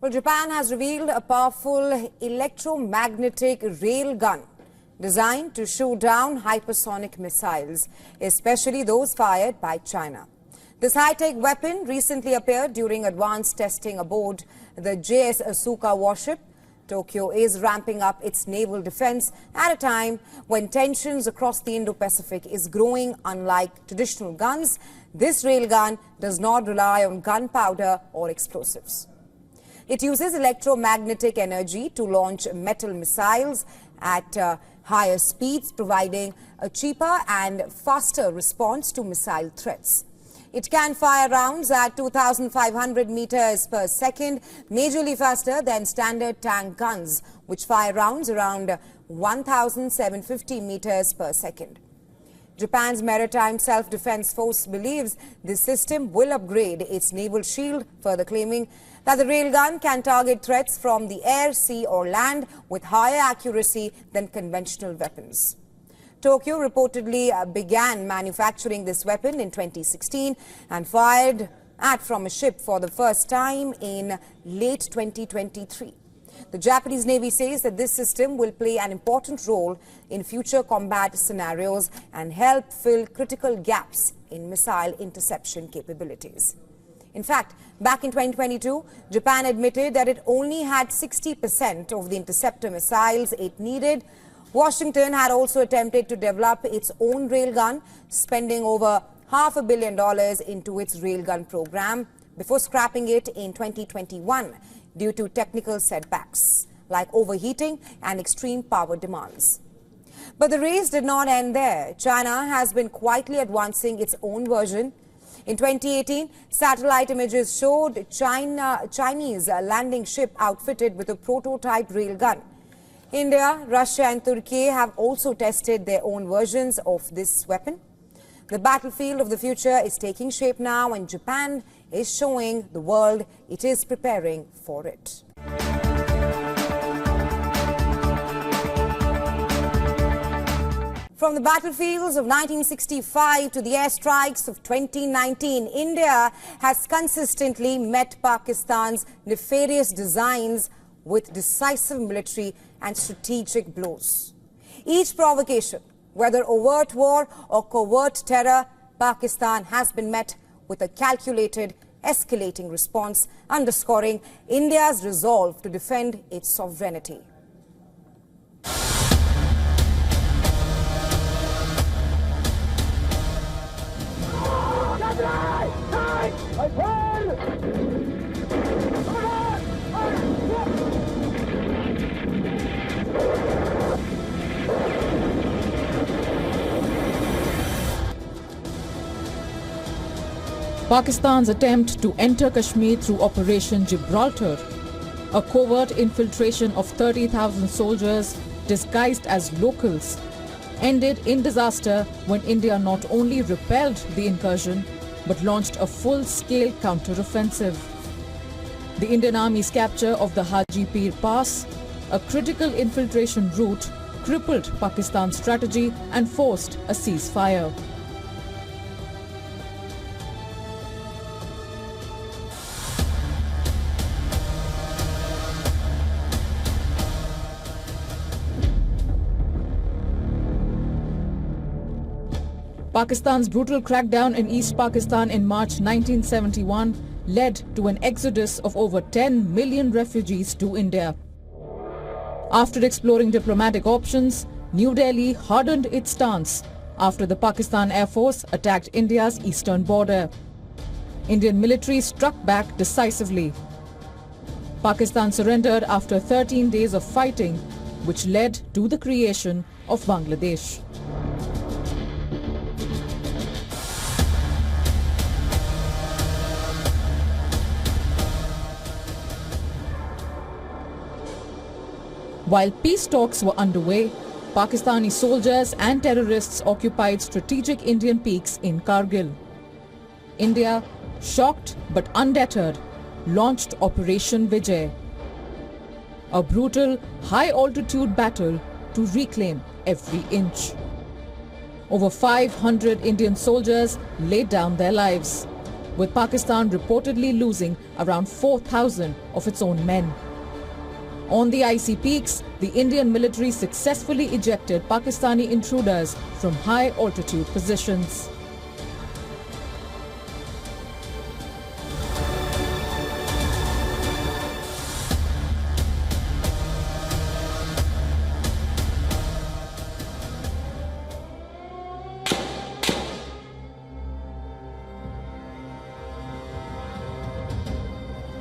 Well, Japan has revealed a powerful electromagnetic railgun designed to shoot down hypersonic missiles, especially those fired by China. This high-tech weapon recently appeared during advanced testing aboard the JS Asuka warship. Tokyo is ramping up its naval defense at a time when tensions across the Indo-Pacific is growing. Unlike traditional guns, this railgun does not rely on gunpowder or explosives. It uses electromagnetic energy to launch metal missiles at higher speeds, providing a cheaper and faster response to missile threats. It can fire rounds at 2,500 meters per second, majorly faster than standard tank guns, which fire rounds around 1,750 meters per second. Japan's Maritime Self-Defense Force believes this system will upgrade its naval shield, further claiming that the railgun can target threats from the air, sea or land with higher accuracy than conventional weapons. Tokyo reportedly began manufacturing this weapon in 2016 and fired at from a ship for the first time in late 2023. The Japanese Navy says that this system will play an important role in future combat scenarios and help fill critical gaps in missile interception capabilities. In fact, back in 2022, Japan admitted that it only had 60% of the interceptor missiles it needed. Washington had also attempted to develop its own railgun, spending over $500 million into its railgun program before scrapping it in 2021 due to technical setbacks like overheating and extreme power demands. But the race did not end there. China has been quietly advancing its own version. In 2018, satellite images showed Chinese landing ship outfitted with a prototype railgun. India, Russia and Turkey have also tested their own versions of this weapon. The battlefield of the future is taking shape now, and Japan is showing the world it is preparing for it. From the battlefields of 1965 to the airstrikes of 2019, India has consistently met Pakistan's nefarious designs with decisive military and strategic blows. Each provocation, whether overt war or covert terror, Pakistan has been met with a calculated, escalating response, underscoring India's resolve to defend its sovereignty. Pakistan's attempt to enter Kashmir through Operation Gibraltar, a covert infiltration of 30,000 soldiers disguised as locals, ended in disaster when India not only repelled the incursion but launched a full-scale counter-offensive. The Indian Army's capture of the Haji Pir Pass, a critical infiltration route, crippled Pakistan's strategy and forced a ceasefire. Pakistan's brutal crackdown in East Pakistan in March 1971 led to an exodus of over 10 million refugees to India. After exploring diplomatic options, New Delhi hardened its stance after the Pakistan Air Force attacked India's eastern border. Indian military struck back decisively. Pakistan surrendered after 13 days of fighting, which led to the creation of Bangladesh. While peace talks were underway, Pakistani soldiers and terrorists occupied strategic Indian peaks in Kargil. India, shocked but undeterred, launched Operation Vijay, a brutal, high-altitude battle to reclaim every inch. Over 500 Indian soldiers laid down their lives. with Pakistan reportedly losing around 4,000 of its own men. On the icy peaks, the Indian military successfully ejected Pakistani intruders from high altitude positions.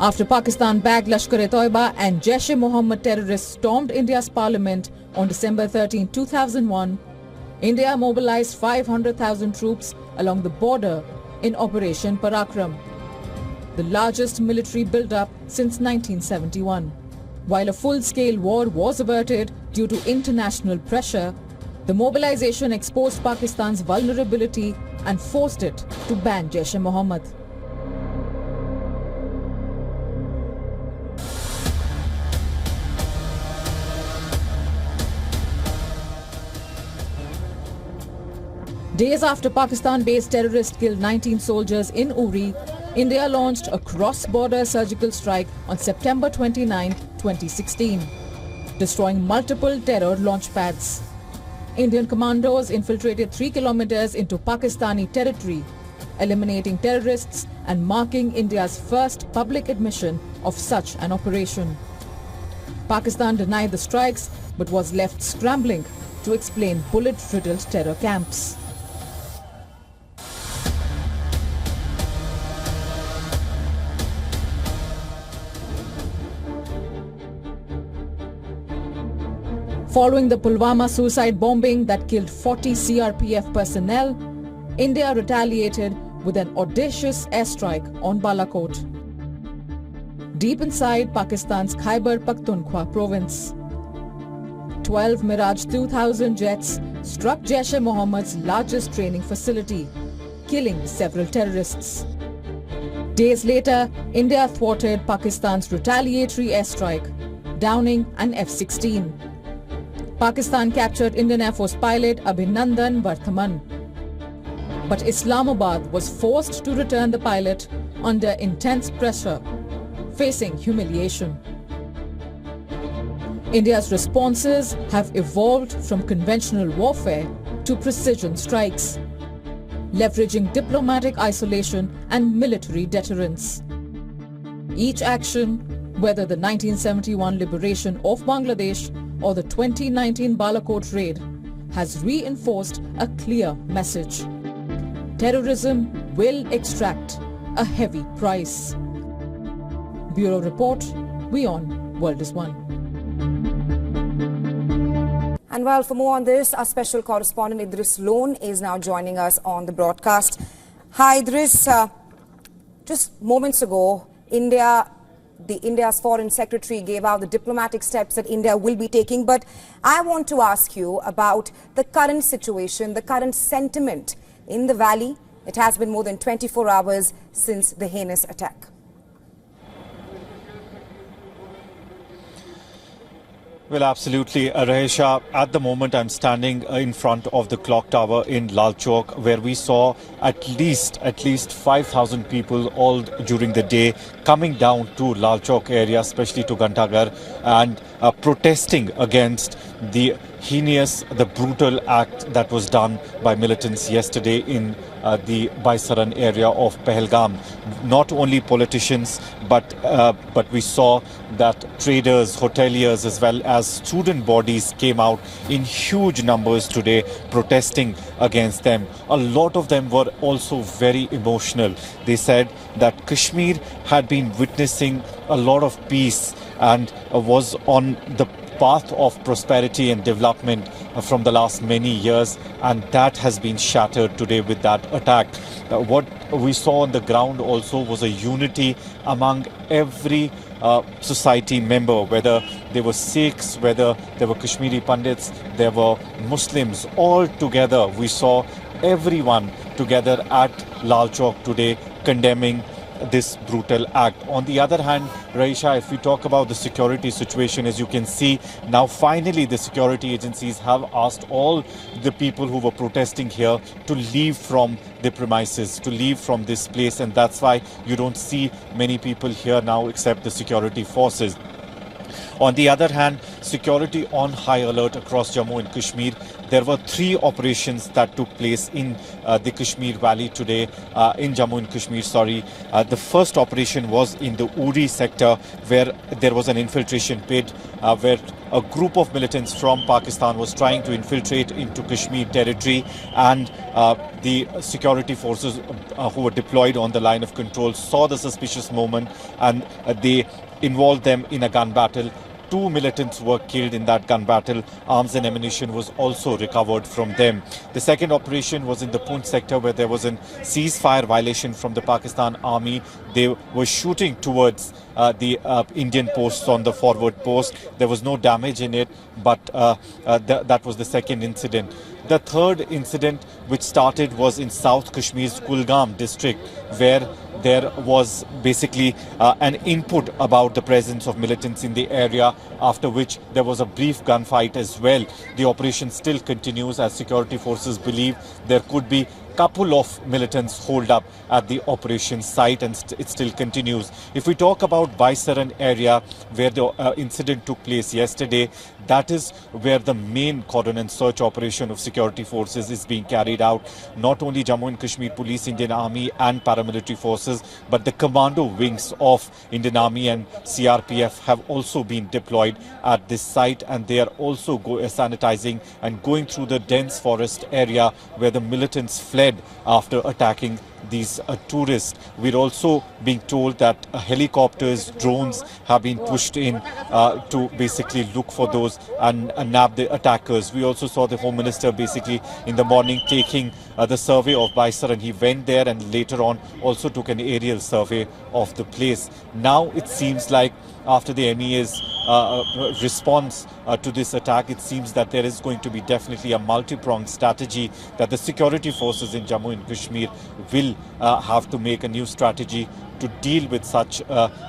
After Pakistan-backed Lashkar-e-Toiba and Jaish-e-Mohammed terrorists stormed India's parliament on December 13, 2001, India mobilized 500,000 troops along the border in Operation Parakram, the largest military build-up since 1971. While a full-scale war was averted due to international pressure, the mobilization exposed Pakistan's vulnerability and forced it to ban Jaish-e-Mohammed. Days after Pakistan-based terrorists killed 19 soldiers in Uri, India launched a cross-border surgical strike on September 29, 2016, destroying multiple terror launch pads. Indian commandos infiltrated 3 kilometers into Pakistani territory, eliminating terrorists and marking India's first public admission of such an operation. Pakistan denied the strikes but was left scrambling to explain bullet-riddled terror camps. Following the Pulwama suicide bombing that killed 40 CRPF personnel, India retaliated with an audacious airstrike on Balakot, deep inside Pakistan's Khyber Pakhtunkhwa province. 12 Mirage 2000 jets struck Jaish-e-Mohammed's largest training facility, killing several terrorists. Days later, India thwarted Pakistan's retaliatory airstrike, downing an F-16. Pakistan captured Indian Air Force pilot Abhinandan Varthaman. But Islamabad was forced to return the pilot under intense pressure, facing humiliation. India's responses have evolved from conventional warfare to precision strikes, leveraging diplomatic isolation and military deterrence. Each action, whether the 1971 liberation of Bangladesh or the 2019 Balakot raid, has reinforced a clear message. Terrorism will extract a heavy price. Bureau Report, WION World is One. And well, for more on this, our special correspondent Idris Lone is now joining us on the broadcast. Hi Idris, just moments ago, India's Foreign Secretary gave out the diplomatic steps that India will be taking. But I want to ask you about the current situation, the current sentiment in the valley. It has been more than 24 hours since the heinous attack. Well, absolutely, Rahesha. At the moment, I'm standing in front of the clock tower in Lal Chowk, where we saw at least 5,000 people all during the day coming down to Lal Chowk area, especially to Ghantaghar, and protesting against the brutal act that was done by militants yesterday in the Baisaran area of Pahalgam. Not only politicians, but we saw that traders, hoteliers, as well as student bodies came out in huge numbers today protesting against them. A lot of them were also very emotional. They said that Kashmir had been witnessing a lot of peace and was on the path of prosperity and development from the last many years, and that has been shattered today with that attack. What we saw on the ground also was a unity among every society member, whether they were Sikhs, whether they were Kashmiri Pandits, there were Muslims, all together. We saw everyone together at Lal Chowk today condemning this brutal act. On the other hand, Raisha, if we talk about the security situation, as you can see, now finally the security agencies have asked all the people who were protesting here to leave from the premises, to leave from this place, and that's why you don't see many people here now except the security forces. On the other hand, security on high alert across Jammu and Kashmir. There were 3 operations that took place in the Kashmir Valley today, in Jammu and Kashmir, The first operation was in the Uri sector, where there was an infiltration bid, where a group of militants from Pakistan was trying to infiltrate into Kashmir territory, and the security forces who were deployed on the line of control saw the suspicious moment, and they involved them in a gun battle. 2 militants were killed in that gun battle. Arms and ammunition was also recovered from them. The second operation was in the Poonch sector, where there was a ceasefire violation from the Pakistan army. They were shooting towards the Indian posts on the forward post. There was no damage in it, but that was the second incident. The third incident which started was in South Kashmir's Kulgam district, where there was basically an input about the presence of militants in the area, after which there was a brief gunfight as well. The operation still continues, as security forces believe there could be couple of militants holed up at the operation site, and it still continues. If we talk about Baisaran area, where the incident took place yesterday, that is where the main cordon and search operation of security forces is being carried out. Not only Jammu and Kashmir Police, Indian Army and paramilitary forces, but the commando wings of Indian Army and CRPF have also been deployed at this site, and they are also sanitizing and going through the dense forest area where the militants fled after attacking these tourists. We're also being told that helicopters, drones have been pushed in to basically look for those and nab the attackers. We also saw the Home Minister basically in the morning taking the survey of Baisaran. He went there and later on also took an aerial survey of the place. Now it seems like after the MEA's response to this attack, it seems that there is going to be definitely a multi-pronged strategy, that the security forces in Jammu and Kashmir will have to make a new strategy to deal with such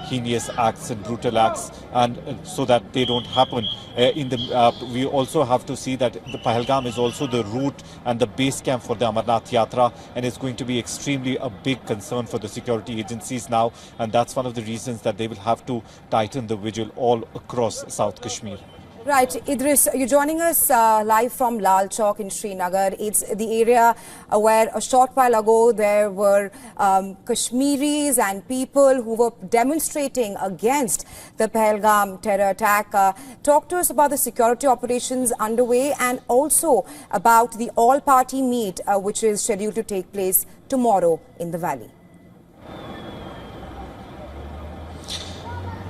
heinous acts and brutal acts, and so that they don't happen. We also have to see that the Pahalgam is also the route and the base camp for the Amarnath Yatra, and it's going to be extremely a big concern for the security agencies now, and that's one of the reasons that they will have to tighten the vigil all across South Kashmir. Right, Idris, you're joining us live from Lal Chowk in Srinagar. It's the area where a short while ago there were Kashmiris and people who were demonstrating against the Pahalgam terror attack. Talk to us about the security operations underway and also about the all-party meet which is scheduled to take place tomorrow in the valley.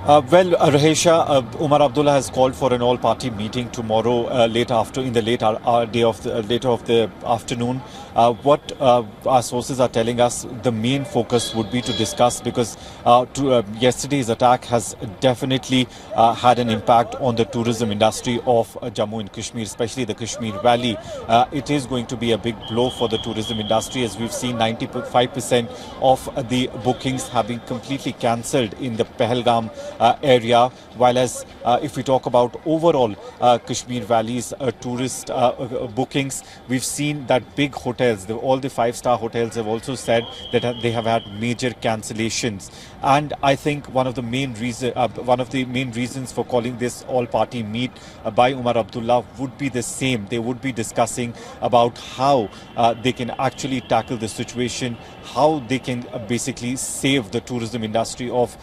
Rahesha, Umar Abdullah has called for an all-party meeting tomorrow, later of the afternoon. What our sources are telling us, the main focus would be to discuss, because yesterday's attack has definitely had an impact on the tourism industry of Jammu and Kashmir, especially the Kashmir Valley. It is going to be a big blow for the tourism industry, as we've seen 95% of the bookings have been completely cancelled in the Pahalgam area, while as if we talk about overall Kashmir Valley's tourist bookings, we've seen that big hotels, all the 5-star hotels have also said that they have had major cancellations. And I think one of the main reasons for calling this all-party meet by Umar Abdullah would be the same. They would be discussing about how they can actually tackle the situation, how they can basically save the tourism industry of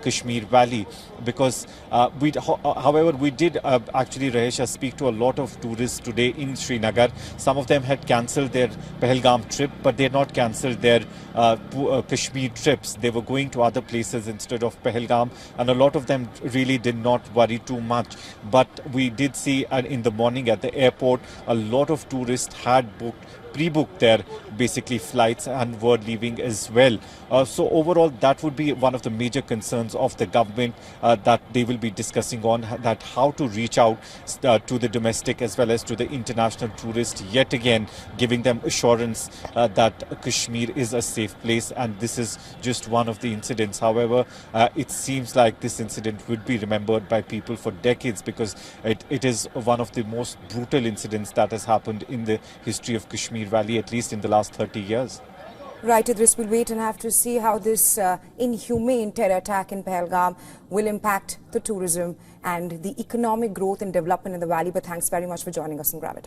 Kashmir Valley. Because however, we did actually, Rahesha, speak to a lot of tourists today in Srinagar. Some of them had cancelled their Pahalgam trip, but they had not cancelled their Kashmir trips. They were going to other places instead of Pahalgam, and a lot of them really did not worry too much. But we did see in the morning at the airport, a lot of tourists had booked pre-booked their basically flights and were leaving as well. So overall, that would be one of the major concerns of the government that they will be discussing on, that how to reach out to the domestic as well as to the international tourists, yet again giving them assurance that Kashmir is a safe place, and this is just one of the incidents. However, it seems like this incident would be remembered by people for decades, because it is one of the most brutal incidents that has happened in the history of Kashmir Valley, at least in the last 30 years. Right, Idris, we'll wait and have to see how this inhumane terror attack in Pahalgam will impact the tourism and the economic growth and development in the valley. But thanks very much for joining us in Gravitas.